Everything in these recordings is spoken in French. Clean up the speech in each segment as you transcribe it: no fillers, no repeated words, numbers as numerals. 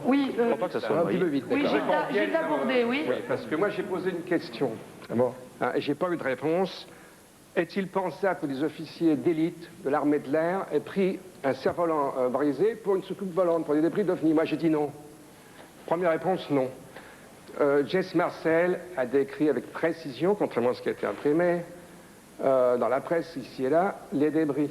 Oui, Je ne crois pas que ça soit Un petit peu vite, oui, d'accord. Gilles Labordé, oui. Oui, parce que moi j'ai posé une question, et j'ai pas eu de réponse. Est-il pensable que des officiers d'élite de l'armée de l'air aient pris un cerf-volant brisé pour une soucoupe volante, pour des débris d'OVNI? Moi j'ai dit non. Première réponse, non. Jess Marcel a décrit avec précision, contrairement à ce qui a été imprimé dans la presse ici et là, les débris.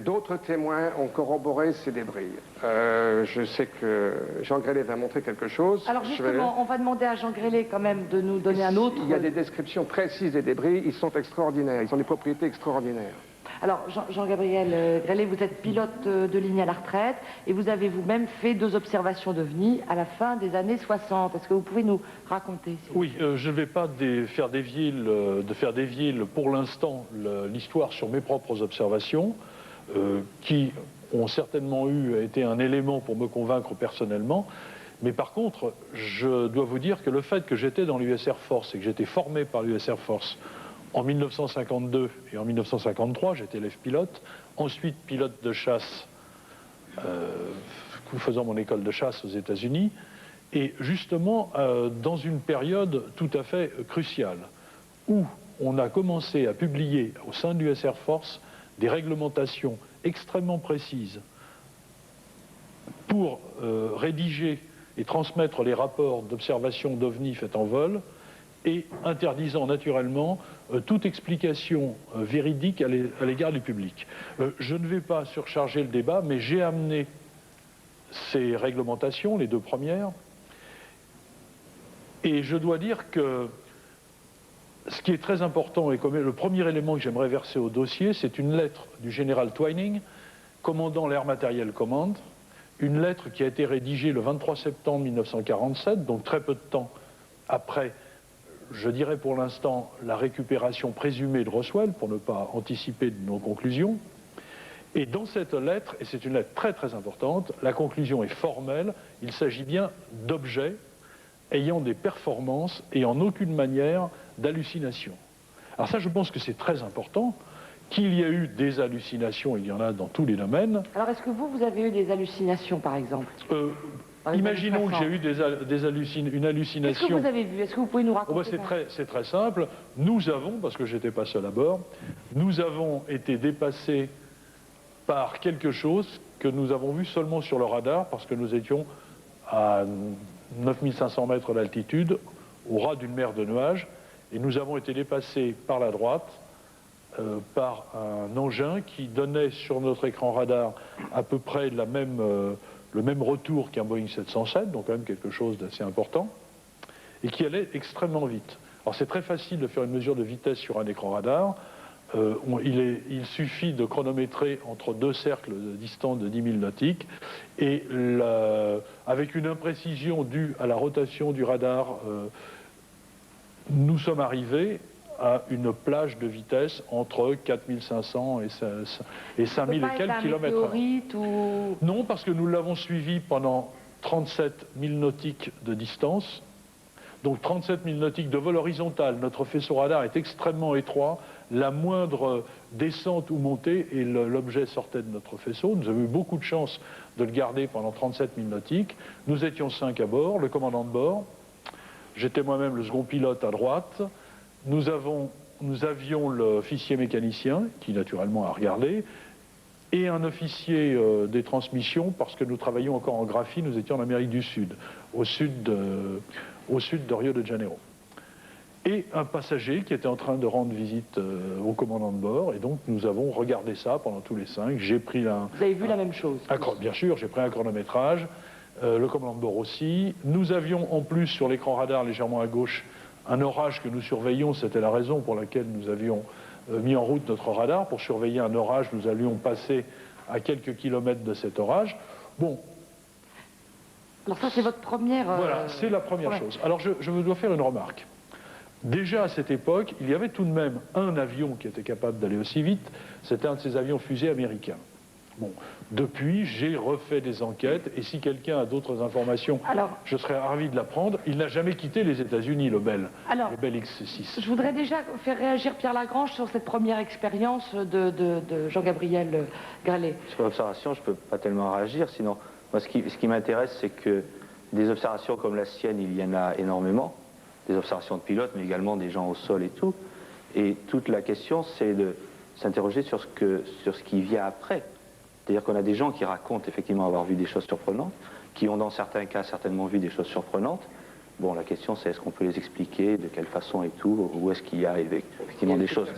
D'autres témoins ont corroboré ces débris. Je sais que Jean Grélé va montrer quelque chose. Alors justement, on va demander à Jean Grélé quand même de nous donner un autre... Il y a des descriptions précises des débris, ils sont extraordinaires, ils ont des propriétés extraordinaires. Alors Jean-Gabriel Grélé, vous êtes pilote de ligne à la retraite et vous avez vous-même fait 2 observations d'OVNI à la fin des années 60. Est-ce que vous pouvez nous raconter? Oui, je ne vais pas faire dévier pour l'instant l'histoire sur mes propres observations, qui ont certainement été un élément pour me convaincre personnellement. Mais par contre, je dois vous dire que le fait que j'étais dans l'US Air Force et que j'étais formé par l'US Air Force en 1952 et en 1953, j'étais élève pilote, ensuite pilote de chasse, faisant mon école de chasse aux États-Unis, et justement dans une période tout à fait cruciale, où on a commencé à publier au sein de l'US Air Force des réglementations extrêmement précises pour rédiger et transmettre les rapports d'observation d'OVNI faits en vol, et interdisant naturellement toute explication véridique à l'égard du public. Je ne vais pas surcharger le débat, mais j'ai amené ces réglementations, les 2 premières, et je dois dire que ce qui est très important, et comme le premier élément que j'aimerais verser au dossier, c'est une lettre du général Twining, commandant l'Air Materiel Command, une lettre qui a été rédigée le 23 septembre 1947, donc très peu de temps après, je dirais pour l'instant, la récupération présumée de Roswell, pour ne pas anticiper de nos conclusions. Et dans cette lettre, et c'est une lettre très très importante, la conclusion est formelle, il s'agit bien d'objets ayant des performances et en aucune manière d'hallucination. Alors ça, je pense que c'est très important, qu'il y a eu des hallucinations, il y en a dans tous les domaines. Alors est-ce que vous avez eu des hallucinations par exemple? Imaginons que j'ai eu une hallucination. Qu'est-ce que vous avez vu? Est-ce que vous pouvez nous raconter? C'est très simple. Nous avons, parce que je n'étais pas seul à bord, nous avons été dépassés par quelque chose que nous avons vu seulement sur le radar, parce que nous étions à 9500 mètres d'altitude, au ras d'une mer de nuages, et nous avons été dépassés par la droite, par un engin qui donnait sur notre écran radar à peu près le même retour qu'un Boeing 707, donc quand même quelque chose d'assez important, et qui allait extrêmement vite. Alors c'est très facile de faire une mesure de vitesse sur un écran radar. Il suffit de chronométrer entre 2 cercles distants de 10 000 nautiques, et avec une imprécision due à la rotation du radar, nous sommes arrivés à une plage de vitesse entre 4500 et 5000 et quelques kilomètres. Ou... Non, parce que nous l'avons suivi pendant 37 000 nautiques de distance. Donc 37 000 nautiques de vol horizontal. Notre faisceau radar est extrêmement étroit. La moindre descente ou montée, et l'objet sortait de notre faisceau. Nous avons eu beaucoup de chance de le garder pendant 37 000 nautiques. Nous étions 5 à bord, le commandant de bord. J'étais moi-même le second pilote à droite. Nous avions l'officier mécanicien, qui naturellement a regardé, et un officier des transmissions, parce que nous travaillions encore en graphie, nous étions en Amérique du Sud, au sud de Rio de Janeiro. Et un passager qui était en train de rendre visite au commandant de bord, et donc nous avons regardé ça pendant tous les 5. J'ai pris Vous avez vu la même chose? Bien sûr, j'ai pris un chronométrage, le commandant de bord aussi. Nous avions en plus sur l'écran radar légèrement à gauche un orage que nous surveillions, c'était la raison pour laquelle nous avions mis en route notre radar. Pour surveiller un orage, nous allions passer à quelques kilomètres de cet orage. Bon. Alors ça, c'est votre première... Voilà, c'est la première chose. Alors je dois faire une remarque. Déjà à cette époque, il y avait tout de même un avion qui était capable d'aller aussi vite, c'était un de ces avions fusées américains. Bon, depuis, j'ai refait des enquêtes, et si quelqu'un a d'autres informations, je serais ravi de l'apprendre. Il n'a jamais quitté les États-Unis, le Bell X-6. Je voudrais déjà faire réagir Pierre Lagrange sur cette première expérience de Jean-Gabriel Grélé. Sur l'observation, je ne peux pas tellement réagir, sinon, moi Moi, ce qui m'intéresse, c'est que des observations comme la sienne, il y en a énormément, des observations de pilotes, mais également des gens au sol et tout. Et toute la question, c'est de s'interroger sur ce qui vient après. C'est-à-dire qu'on a des gens qui racontent effectivement avoir vu des choses surprenantes, qui ont dans certains cas certainement vu des choses surprenantes. Bon, la question, c'est est-ce qu'on peut les expliquer, de quelle façon et tout, ou est-ce qu'il y a effectivement des choses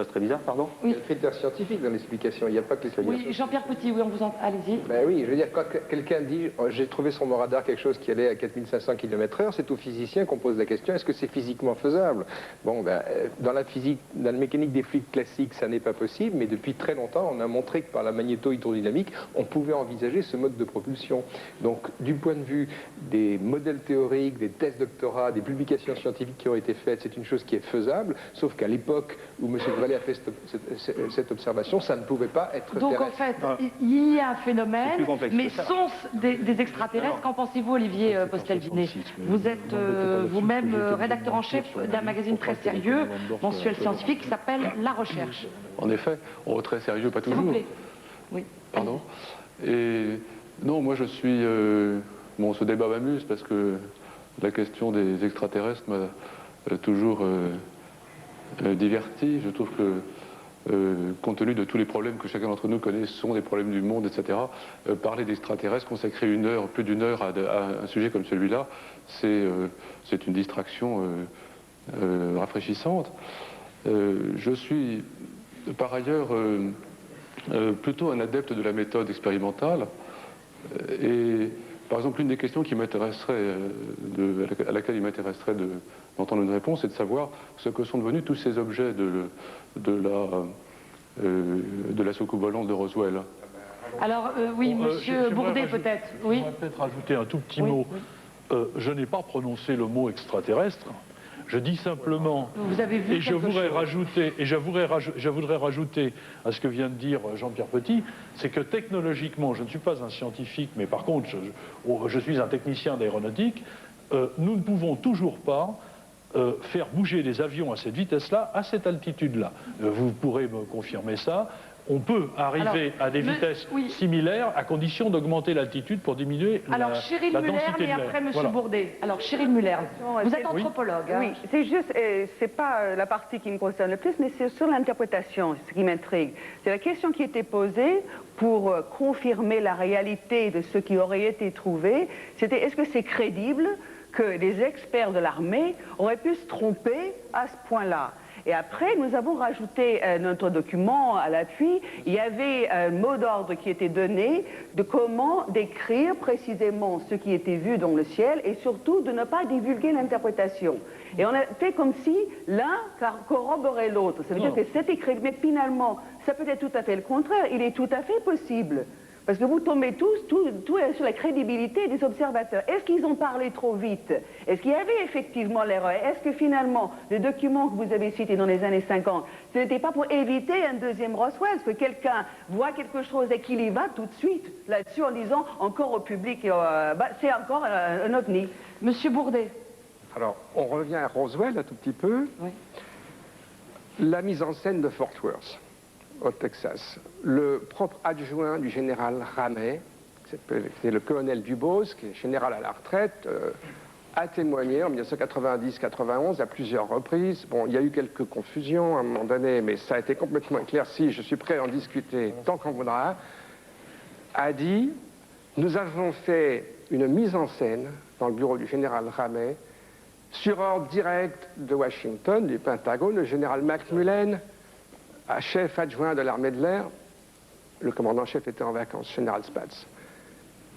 très bizarres, pardon? Oui. Il y a le critère scientifique dans l'explication, il n'y a pas que les... Oui, Jean-Pierre Petit, oui, on vous en... Allez-y. Ben oui, je veux dire, quand quelqu'un dit « j'ai trouvé sur mon radar quelque chose qui allait à 4500 km/h », c'est au physicien qu'on pose la question « est-ce que c'est physiquement faisable ?» Bon, ben, dans la physique, dans la mécanique des fluides classiques, ça n'est pas possible, mais depuis très longtemps, on a montré que par la magnéto-hydrodynamique, on pouvait envisager ce mode de propulsion. Donc, du point de vue des modèles théoriques, des thèses doctorat, des publications scientifiques qui ont été faites, c'est une chose qui est faisable, sauf qu'à l'époque où M. Vallée a fait cette observation, ça ne pouvait pas être Donc terrestre. en fait, il y a un phénomène, mais sont-ce des extraterrestres? Qu'en pensez-vous, Olivier Postelvinet? Vous êtes vous-même rédacteur en chef d'un magazine très sérieux, mensuel scientifique, qui s'appelle La Recherche. En effet, très sérieux, pas S'il vous toujours. plaît. Oui. Pardon. Et non, moi je suis... Bon, ce débat m'amuse parce que la question des extraterrestres m'a toujours diverti. Je trouve que, compte tenu de tous les problèmes que chacun d'entre nous connaît, sont des problèmes du monde, etc., parler d'extraterrestres, consacrer plus d'une heure à un sujet comme celui-là, c'est une distraction rafraîchissante. Je suis par ailleurs plutôt un adepte de la méthode expérimentale et par exemple, une des questions qui m'intéresserait, à laquelle il m'intéresserait d'entendre une réponse, c'est de savoir ce que sont devenus tous ces objets de la soucoupe volante de Roswell. Alors, oui, monsieur Bourdet, peut-être. Oui. Je voudrais peut-être rajouter un tout petit mot. Je n'ai pas prononcé le mot extraterrestre. Je dis simplement, vous avez vu je voudrais rajouter à ce que vient de dire Jean-Pierre Petit, c'est que technologiquement, je ne suis pas un scientifique, mais par contre, je suis un technicien d'aéronautique, nous ne pouvons toujours pas faire bouger des avions à cette vitesse-là, à cette altitude-là. Vous pourrez me confirmer ça. On peut arriver à des vitesses similaires à condition d'augmenter l'altitude pour diminuer la densité de l'air. Alors, Cheryl Muller, et après Monsieur Bourdet. Alors, Cheryl Muller, vous êtes anthropologue. Oui, c'est juste, c'est pas la partie qui me concerne le plus, mais c'est sur l'interprétation, ce qui m'intrigue. C'est la question qui était posée pour confirmer la réalité de ce qui aurait été trouvé. C'était, est-ce que c'est crédible que des experts de l'armée auraient pu se tromper à ce point-là? Et après, nous avons rajouté notre document à l'appui. Il y avait un mot d'ordre qui était donné de comment décrire précisément ce qui était vu dans le ciel et surtout de ne pas divulguer l'interprétation. Et on a fait comme si l'un corroborait l'autre. Ça veut dire que c'était crédible, mais finalement, ça peut être tout à fait le contraire. Il est tout à fait possible. Parce que vous tombez tout sur la crédibilité des observateurs. Est-ce qu'ils ont parlé trop vite? Est-ce qu'il y avait effectivement l'erreur? Est-ce que finalement, le document que vous avez cité dans les années 50, ce n'était pas pour éviter un deuxième Roswell? Est-ce que quelqu'un voit quelque chose et qu'il y va tout de suite là-dessus en disant encore au public, c'est encore un ovni? Monsieur Bourdet. Alors, on revient à Roswell un tout petit peu. Oui. La mise en scène de Fort Worth, au Texas. Le propre adjoint du général Ramey, c'est le colonel Dubose, qui est général à la retraite, a témoigné en 1990-91 à plusieurs reprises. Bon, il y a eu quelques confusions à un moment donné, mais ça a été complètement éclairci. Je suis prêt à en discuter tant qu'on voudra. A dit, nous avons fait une mise en scène dans le bureau du général Ramey sur ordre direct de Washington, du Pentagone, le général Macmillan, chef adjoint de l'armée de l'air, le commandant-chef était en vacances, général Spaatz.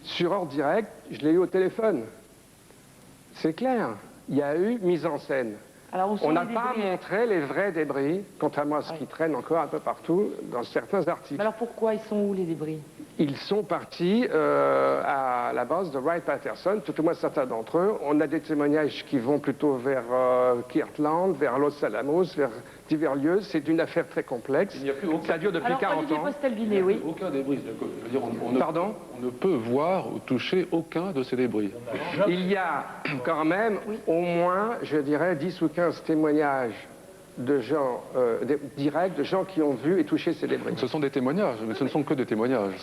Sur ordre direct, je l'ai eu au téléphone. C'est clair, il y a eu mise en scène. Alors, on n'a pas montré les vrais débris, contrairement à ce qui traîne encore un peu partout dans certains articles. Alors pourquoi ils sont où les débris? Ils sont partis à la base de Wright-Patterson, tout au moins certains d'entre eux. On a des témoignages qui vont plutôt vers Kirtland, vers Los Alamos, vers divers lieux. C'est une affaire très complexe. Ça dure depuis 40 ans. Olivier Postelvinet, oui. Aucun débris. Pardon? On ne peut voir ou toucher aucun de ces débris. Il y a quand même au moins, je dirais, 10 ou 15 témoignages de gens directs, de gens qui ont vu et touché ces débris. Ce sont des témoignages, mais ce ne sont que des témoignages.